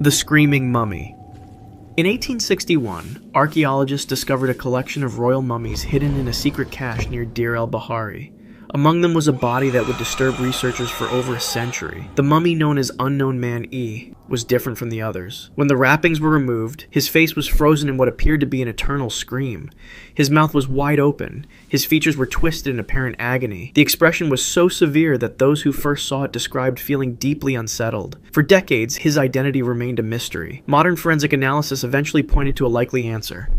The Screaming Mummy. In 1861, archaeologists discovered a collection of royal mummies hidden in a secret cache near Deir el-Bahari. Among them was a body that would disturb researchers for over a century. The mummy, known as Unknown Man E, was different from the others. When the wrappings were removed, his face was frozen in what appeared to be an eternal scream. His mouth was wide open. His features were twisted in apparent agony. The expression was so severe that those who first saw it described feeling deeply unsettled. For decades, his identity remained a mystery. Modern forensic analysis eventually pointed to a likely answer.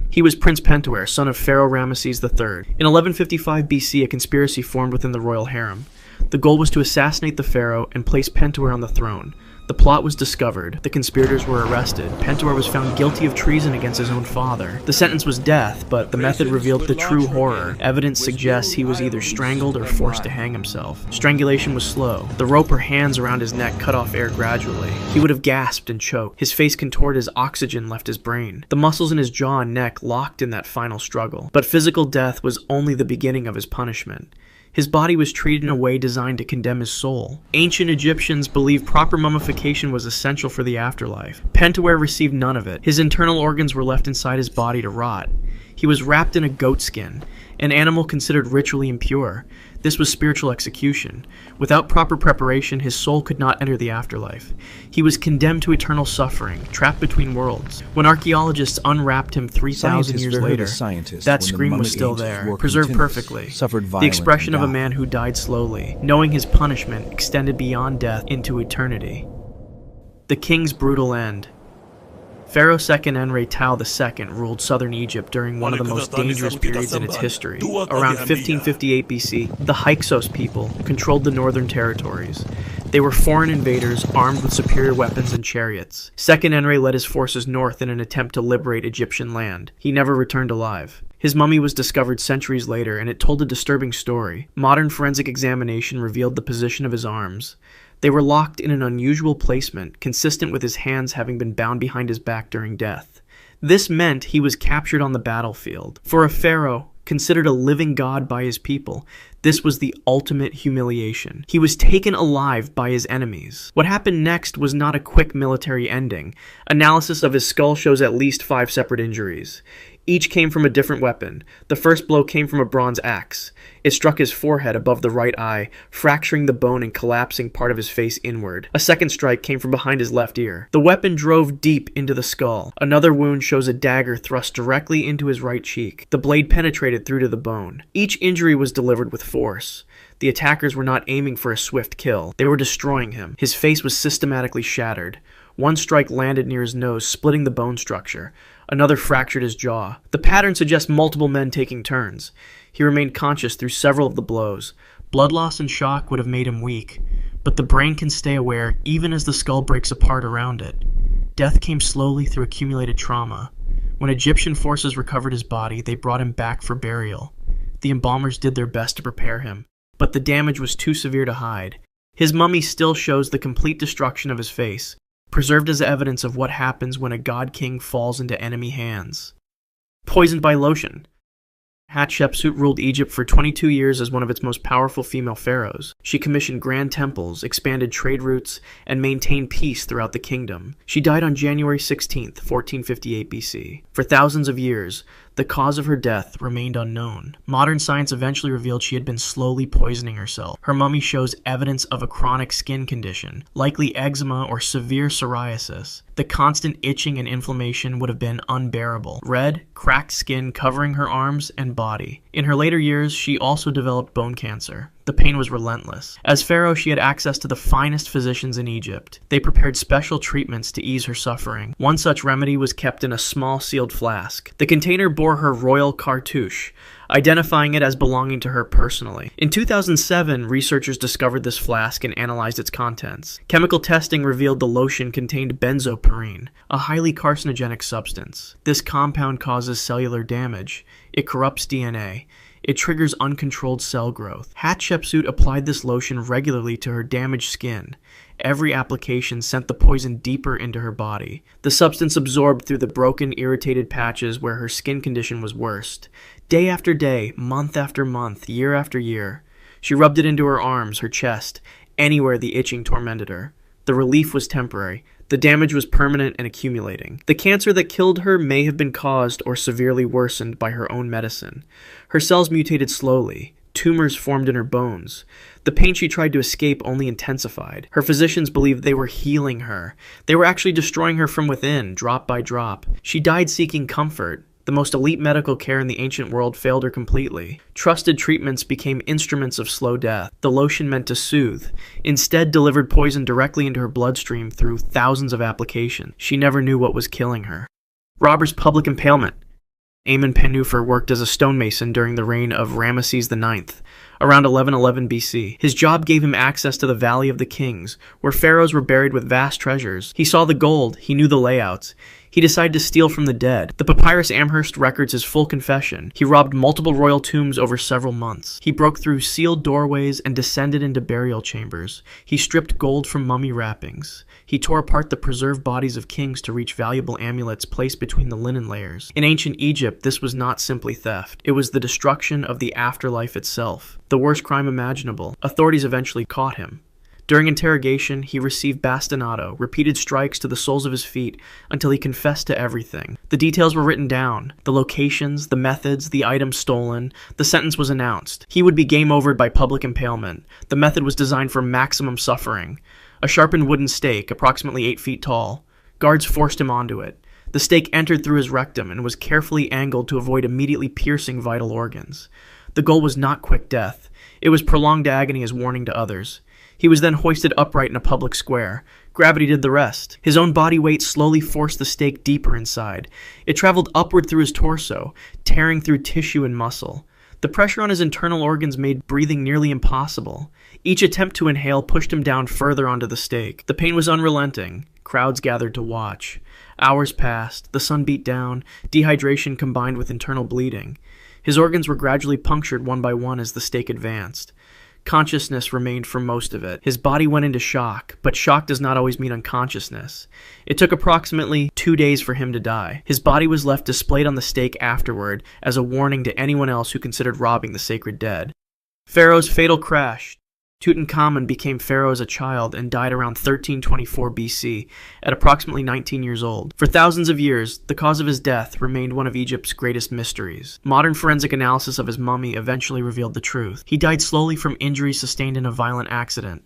He was Prince Pentuer, son of Pharaoh Ramesses III. In 1155 BC, a conspiracy formed within the royal harem. The goal was to assassinate the pharaoh and place Pentuer on the throne. The plot was discovered. The conspirators were arrested. Pentuer was found guilty of treason against his own father. The sentence was death, but the method revealed the true horror. Evidence suggests he was either strangled or forced to hang himself. Strangulation was slow. The rope or hands around his neck cut off air gradually. He would have gasped and choked. His face contorted as oxygen left his brain. The muscles in his jaw and neck locked in that final struggle. But physical death was only the beginning of his punishment. His body was treated in a way designed to condemn his soul. Ancient Egyptians believed proper mummification was essential for the afterlife. Pentuer received none of it. His internal organs were left inside his body to rot. He was wrapped in a goat skin, an animal considered ritually impure. This was spiritual execution. Without proper preparation, his soul could not enter the afterlife. He was condemned to eternal suffering, trapped between worlds. When archaeologists unwrapped him 3,000 years later, that scream was still there, preserved perfectly. The expression of a man who died slowly, knowing his punishment extended beyond death into eternity. The king's brutal end. Pharaoh II Enre Tau II ruled southern Egypt during one of the most dangerous periods in its history. Around 1558 BC, the Hyksos people controlled the northern territories. They were foreign invaders armed with superior weapons and chariots. Second Enre led his forces north in an attempt to liberate Egyptian land. He never returned alive. His mummy was discovered centuries later, and it told a disturbing story. Modern forensic examination revealed the position of his arms. They were locked in an unusual placement, consistent with his hands having been bound behind his back during death. This meant he was captured on the battlefield. For a pharaoh, considered a living god by his people, this was the ultimate humiliation. He was taken alive by his enemies. What happened next was not a quick military ending. Analysis of his skull shows at least 5 separate injuries. Each came from a different weapon. The first blow came from a bronze axe. It struck his forehead above the right eye, fracturing the bone and collapsing part of his face inward. A second strike came from behind his left ear. The weapon drove deep into the skull. Another wound shows a dagger thrust directly into his right cheek. The blade penetrated through to the bone. Each injury was delivered with force. The attackers were not aiming for a swift kill. They were destroying him. His face was systematically shattered. One strike landed near his nose, splitting the bone structure. Another fractured his jaw. The pattern suggests multiple men taking turns. He remained conscious through several of the blows. Blood loss and shock would have made him weak, but the brain can stay aware even as the skull breaks apart around it. Death came slowly through accumulated trauma. When Egyptian forces recovered his body, they brought him back for burial. The embalmers did their best to prepare him, but the damage was too severe to hide. His mummy still shows the complete destruction of his face, preserved as evidence of what happens when a god-king falls into enemy hands. Poisoned by lotion. Hatshepsut ruled Egypt for 22 years as one of its most powerful female pharaohs. She commissioned grand temples, expanded trade routes, and maintained peace throughout the kingdom. She died on January 16, 1458 BC. For thousands of years, the cause of her death remained unknown. Modern science eventually revealed she had been slowly poisoning herself. Her mummy shows evidence of a chronic skin condition, likely eczema or severe psoriasis. The constant itching and inflammation would have been unbearable. Red, cracked skin covering her arms and body. In her later years, she also developed bone cancer. The pain was relentless. As pharaoh, she had access to the finest physicians in Egypt. They prepared special treatments to ease her suffering. One such remedy was kept in a small sealed flask. The container bore her royal cartouche, identifying it as belonging to her personally. In 2007, researchers discovered this flask and analyzed its contents. Chemical testing revealed the lotion contained benzoparine, a highly carcinogenic substance. This compound causes cellular damage. It corrupts DNA. It triggers uncontrolled cell growth. Hatshepsut applied this lotion regularly to her damaged skin. Every application sent the poison deeper into her body. The substance absorbed through the broken, irritated patches where her skin condition was worst. Day after day, month after month, year after year. She rubbed it into her arms, her chest, anywhere the itching tormented her. The The relief was temporary. The damage was permanent and accumulating. The cancer that killed her may have been caused or severely worsened by her own medicine. Her cells mutated slowly. Tumors formed in her bones. The pain she tried to escape only intensified. Her physicians believed they were healing her. They were actually destroying her from within, drop by drop. She died seeking comfort. The most elite medical care in the ancient world failed her completely. Trusted treatments became instruments of slow death. The lotion meant to soothe. Instead, delivered poison directly into her bloodstream through thousands of applications. She never knew what was killing her. Robber's public impalement. Amun Penufer worked as a stonemason during the reign of Ramesses IX, around 1111 BC. His job gave him access to the Valley of the Kings, where pharaohs were buried with vast treasures. He saw the gold, he knew the layouts. He decided to steal from the dead. The papyrus Amherst records his full confession. He robbed multiple royal tombs over several months. He broke through sealed doorways and descended into burial chambers. He stripped gold from mummy wrappings. He tore apart the preserved bodies of kings to reach valuable amulets placed between the linen layers. In ancient Egypt, this was not simply theft. It was the destruction of the afterlife itself. The worst crime imaginable. Authorities eventually caught him. During interrogation, he received bastinado, repeated strikes to the soles of his feet, until he confessed to everything. The details were written down, the locations, the methods, the items stolen. The sentence was announced. He would be game overed by public impalement. The method was designed for maximum suffering. A sharpened wooden stake, approximately 8 feet tall. Guards forced him onto it. The stake entered through his rectum and was carefully angled to avoid immediately piercing vital organs. The goal was not quick death. It was prolonged agony as warning to others. He was then hoisted upright in a public square. Gravity did the rest. His own body weight slowly forced the stake deeper inside. It traveled upward through his torso, tearing through tissue and muscle. The pressure on his internal organs made breathing nearly impossible. Each attempt to inhale pushed him down further onto the stake. The pain was unrelenting. Crowds gathered to watch. Hours passed. The sun beat down. Dehydration combined with internal bleeding. His organs were gradually punctured one by one as the stake advanced. Consciousness remained for most of it. His body went into shock, but shock does not always mean unconsciousness. It took approximately 2 days for him to die. His body was left displayed on the stake afterward as a warning to anyone else who considered robbing the sacred dead. Pharaoh's fatal crash. Tutankhamun became pharaoh as a child and died around 1324 BC at approximately 19 years old. For thousands of years, the cause of his death remained one of Egypt's greatest mysteries. Modern forensic analysis of his mummy eventually revealed the truth. He died slowly from injuries sustained in a violent accident.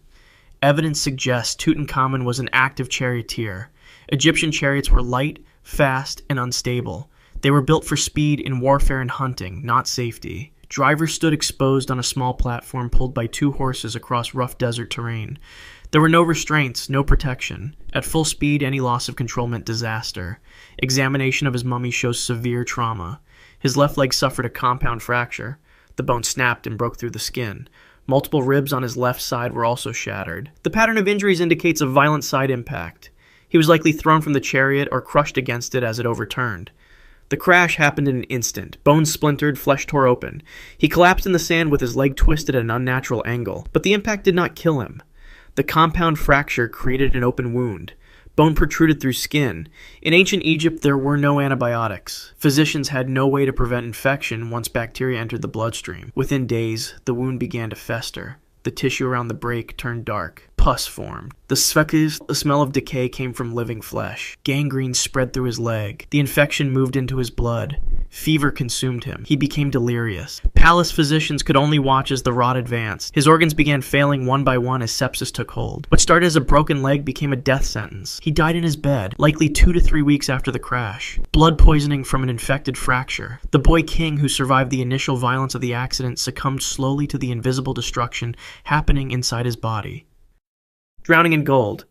Evidence suggests Tutankhamun was an active charioteer. Egyptian chariots were light, fast, and unstable. They were built for speed in warfare and hunting, not safety. Drivers stood exposed on a small platform pulled by 2 horses across rough desert terrain. There were no restraints, no protection. At full speed, any loss of control meant disaster. Examination of his mummy shows severe trauma. His left leg suffered a compound fracture. The bone snapped and broke through the skin. Multiple ribs on his left side were also shattered. The pattern of injuries indicates a violent side impact. He was likely thrown from the chariot or crushed against it as it overturned. The crash happened in an instant. Bones splintered, flesh tore open. He collapsed in the sand with his leg twisted at an unnatural angle, but the impact did not kill him. The compound fracture created an open wound. Bone protruded through skin. In ancient Egypt, there were no antibiotics. Physicians had no way to prevent infection once bacteria entered the bloodstream. Within days, the wound began to fester. The tissue around the break turned dark. Pus formed. The smell of decay came from living flesh. Gangrene spread through his leg. The infection moved into his blood. Fever consumed him. He became delirious. Palace physicians could only watch as the rot advanced. His organs began failing one by one as sepsis took hold. What started as a broken leg became a death sentence. He died in his bed, likely 2 to 3 weeks after the crash. Blood poisoning from an infected fracture. The boy king who survived the initial violence of the accident succumbed slowly to the invisible destruction happening inside his body. Drowning in gold.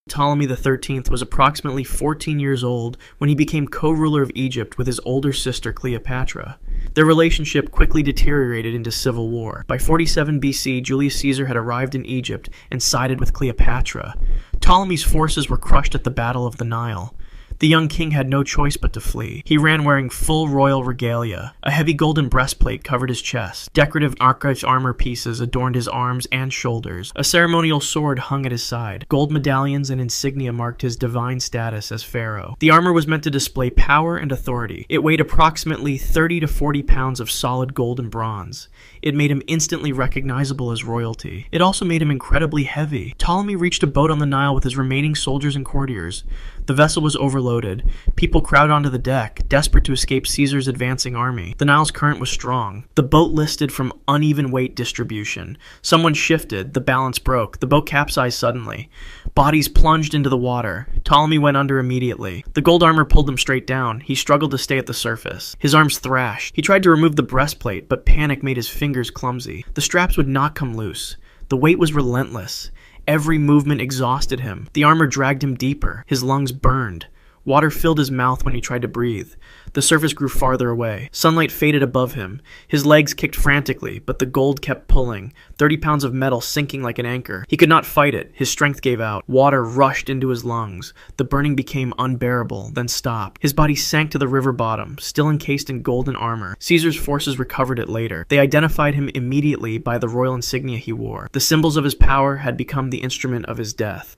Ptolemy XIII was approximately 14 years old when he became co-ruler of Egypt with his older sister Cleopatra. Their relationship quickly deteriorated into civil war. By 47 BC, Julius Caesar had arrived in Egypt and sided with Cleopatra. Ptolemy's forces were crushed at the Battle of the Nile. The young king had no choice but to flee. He ran wearing full royal regalia. A heavy golden breastplate covered his chest. Decorative archive armor pieces adorned his arms and shoulders. A ceremonial sword hung at his side. Gold medallions and insignia marked his divine status as pharaoh. The armor was meant to display power and authority. It weighed approximately 30 to 40 pounds of solid gold and bronze. It made him instantly recognizable as royalty. It also made him incredibly heavy. Ptolemy reached a boat on the Nile with his remaining soldiers and courtiers. The vessel was overloaded. People crowded onto the deck, desperate to escape Caesar's advancing army. The Nile's current was strong. The boat listed from uneven weight distribution. Someone shifted, the balance broke. The boat capsized suddenly. Bodies plunged into the water. Ptolemy went under immediately. The gold armor pulled him straight down. He struggled to stay at the surface. His arms thrashed. He tried to remove the breastplate, but panic made his fingers clumsy. The straps would not come loose. The weight was relentless. Every movement exhausted him. The armor dragged him deeper. His lungs burned. Water filled his mouth when he tried to breathe. The surface grew farther away. Sunlight faded above him. His legs kicked frantically, but the gold kept pulling, 30 pounds of metal sinking like an anchor. He could not fight it. His strength gave out. Water rushed into his lungs. The burning became unbearable, then stopped. His body sank to the river bottom, still encased in golden armor. Caesar's forces recovered it later. They identified him immediately by the royal insignia he wore. The symbols of his power had become the instrument of his death.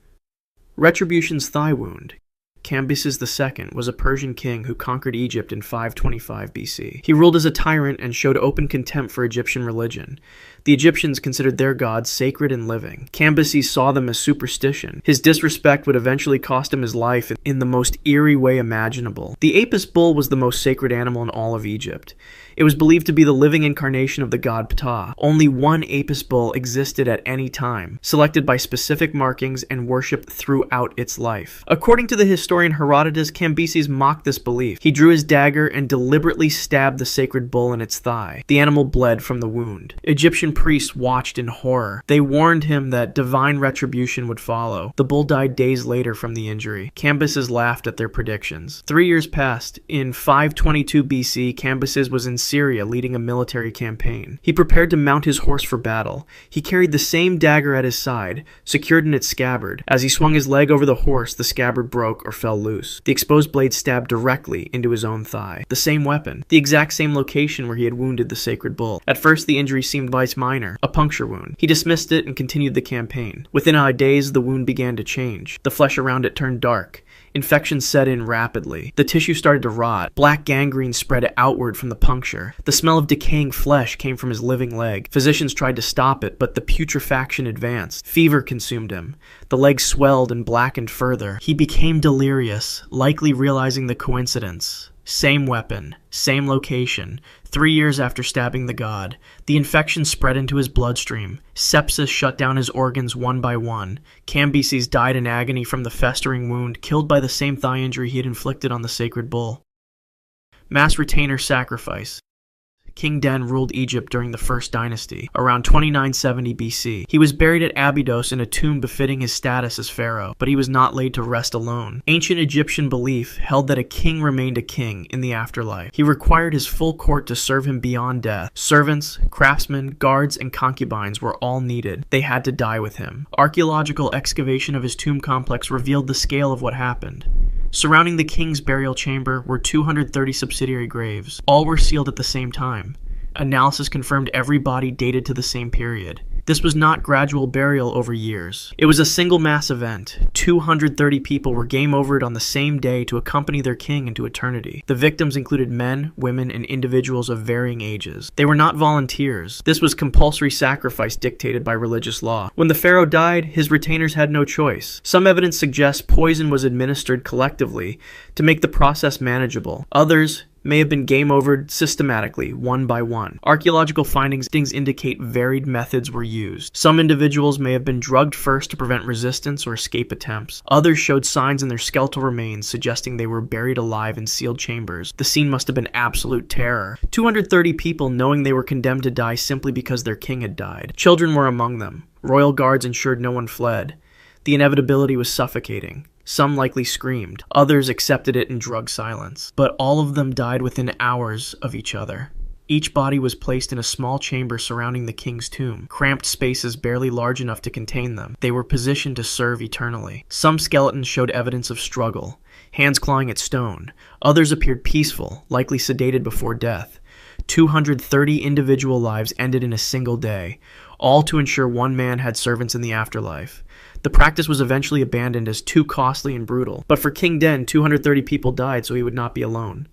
Retribution's thigh wound. Cambyses II was a Persian king who conquered Egypt in 525 BC. He ruled as a tyrant and showed open contempt for Egyptian religion. The Egyptians considered their gods sacred and living. Cambyses saw them as superstition. His disrespect would eventually cost him his life in the most eerie way imaginable. The Apis bull was the most sacred animal in all of Egypt. It was believed to be the living incarnation of the god Ptah. Only one Apis bull existed at any time, selected by specific markings and worshipped throughout its life. According to the historian Herodotus, Cambyses mocked this belief. He drew his dagger and deliberately stabbed the sacred bull in its thigh. The animal bled from the wound. Egyptian priests watched in horror. They warned him that divine retribution would follow. The bull died days later from the injury. Cambyses laughed at their predictions. 3 years passed. In 522 BC, Cambyses was in Syria leading a military campaign. He prepared to mount his horse for battle. He carried the same dagger at his side, secured in its scabbard. As he swung his leg over the horse, the scabbard broke or fell loose. The exposed blade stabbed directly into his own thigh. The same weapon. The exact same location where he had wounded the sacred bull. At first, the injury seemed minor, a puncture wound. He dismissed it and continued the campaign. Within days, the wound began to change. The flesh around it turned dark. Infection set in rapidly. The tissue started to rot. Black gangrene spread outward from the puncture. The smell of decaying flesh came from his living leg. Physicians tried to stop it, but the putrefaction advanced. Fever consumed him. The leg swelled and blackened further. He became delirious, likely realizing the coincidence. Same weapon, same location. 3 years after stabbing the god, the infection spread into his bloodstream. Sepsis shut down his organs one by one. Cambyses died in agony from the festering wound, killed by the same thigh injury he had inflicted on the sacred bull. Mass retainer sacrifice. King Den ruled Egypt during the First Dynasty, around 2970 BC. He was buried at Abydos in a tomb befitting his status as pharaoh, but he was not laid to rest alone. Ancient Egyptian belief held that a king remained a king in the afterlife. He required his full court to serve him beyond death. Servants, craftsmen, guards, and concubines were all needed. They had to die with him. Archaeological excavation of his tomb complex revealed the scale of what happened. Surrounding the king's burial chamber were 230 subsidiary graves. All were sealed at the same time. Analysis confirmed every body dated to the same period. This was not gradual burial over years. It was a single mass event. 230 people were game overed on the same day to accompany their king into eternity. The victims included men, women, and individuals of varying ages. They were not volunteers. This was compulsory sacrifice dictated by religious law. When the pharaoh died, his retainers had no choice. Some evidence suggests poison was administered collectively to make the process manageable. Others may have been game overed systematically, one by one. Archaeological findings indicate varied methods were used. Some individuals may have been drugged first to prevent resistance or escape attempts. Others showed signs in their skeletal remains suggesting they were buried alive in sealed chambers. The scene must have been absolute terror. 230 people knowing they were condemned to die simply because their king had died. Children were among them. Royal guards ensured no one fled. The inevitability was suffocating. Some likely screamed. Others accepted it in drug silence. But all of them died within hours of each other. Each body was placed in a small chamber surrounding the king's tomb, cramped spaces barely large enough to contain them. They were positioned to serve eternally. Some skeletons showed evidence of struggle. hands clawing at stone. Others appeared peaceful, likely sedated before death. 230 individual lives ended in a single day, all to ensure one man had servants in the afterlife. The practice was eventually abandoned as too costly and brutal, but for King Den, 230 people died so he would not be alone.